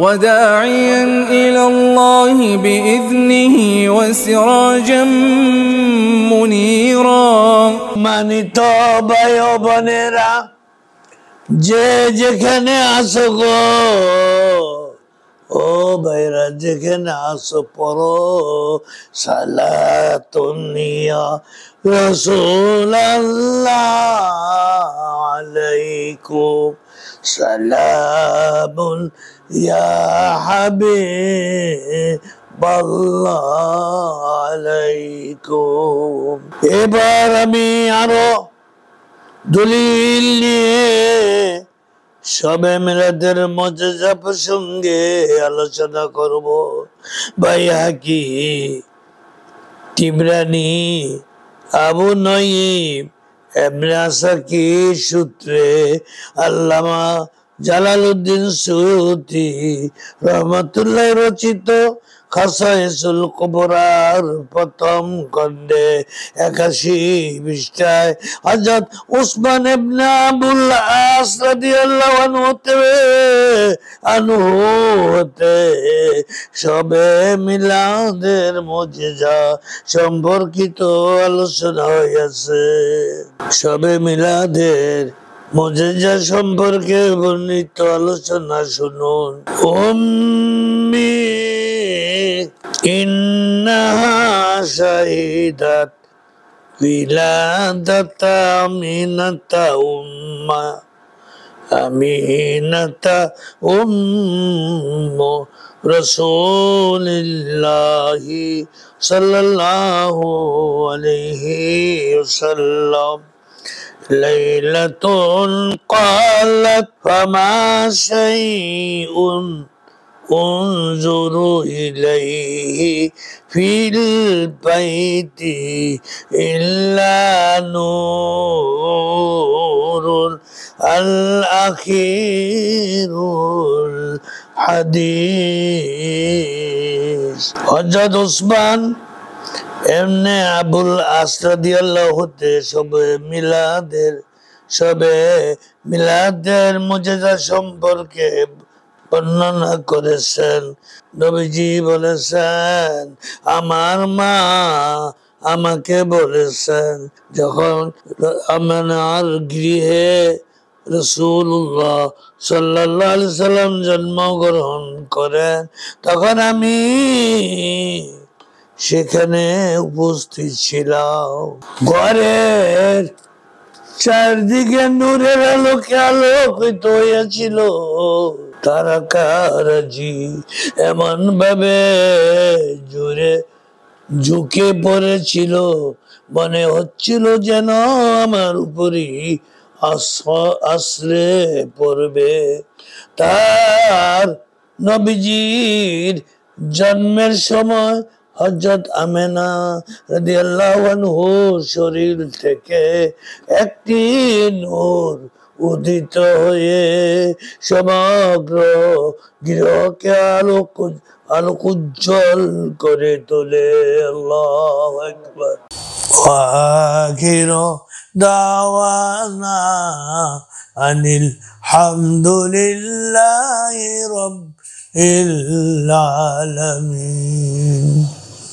وداعيا إلى الله بإذنه وسراجا منيرا মানিত ভাই ও বোনেরা, যে যেখানে আসো গো, ও ভাইরা যেখানে আসো পড়ো সালাতুন ইয়া রাসূলুল্লাহ আলাইকুম, সালামুন ইয়া হাবিবাল্লাহ আলাইকুম। এবার আমি আরো দলিল নিয়ে শবে মিলাদের মুজিজা প্রসঙ্গে আলোচনা করব। বাইহাকি, তিবরানি, আবু নঈম, ইবনে আসাকির সূত্রে আল্লামা জালালউদ্দিন সুয়ুতী রহমাতুল্লাহ রচিত খাসায়েসুল কুবরার প্রথম খণ্ডে 81 পৃষ্ঠায় হযরত উসমান ইবনে আবুল আস রাদিয়াল্লাহু আনহু হতে শবে মিলাদের মুজিজা সম্পর্কিত আলোচনা হয়েছে। শবে মিলাদের মুজিজা সম্পর্কে বর্ণিত আলোচনা শুনুন। উম্মি ইন্নাহা শাহিদাত বিলাদাতা আমিনাতা উম্মা আমিনাতা উম্মু রাসূলিল্লাহি সাল্লাল্লাহু আলাইহি ওয়াসাল্লাম। লাইলাতুন ক্বালাত ফামা শাইউন উনজুরু ইলাইহি ফিল বাইতি ইল্লা নূরুল আল আখিরুল হাদিস। হযরত উসমান ইবনে আবুল আস রাদিয়াল্লাহু শবে মিলাদের মুজিজা সম্পর্কে বর্ণনা করেছেন। নবীজি বলেছেন, আমার মা আমাকে বলেছেন, যখন আমার গৃহে রাসূলুল্লাহ সাল্লাল্লাহু আলাইহি সাল্লাম জন্মগ্রহণ করেন, তখন আমি সেখানে উপস্থিত ছিলাম। ঘরের চারদিকে নূরের আলোকে আলোকিত হয়েছিল। তারকারাজি এমন ভাবে জোরে ঝুঁকে পড়েছিল, মনে হচ্ছিল যেন আমার উপরই আছড়ে পড়বে। তার নবীজির জন্মের সময় হযরত আমেনা রাদিয়াল্লাহু আনহু শরীর থেকে একটি নূর উদিত হয়ে সমগ্র গৃহকে আলোকোজ্জ্বল করে তোলে। আল্লাহু আকবার। আখিরু দাওয়ানা আনিল হামদুলিল্লাহি রাব্বিল আলামিন।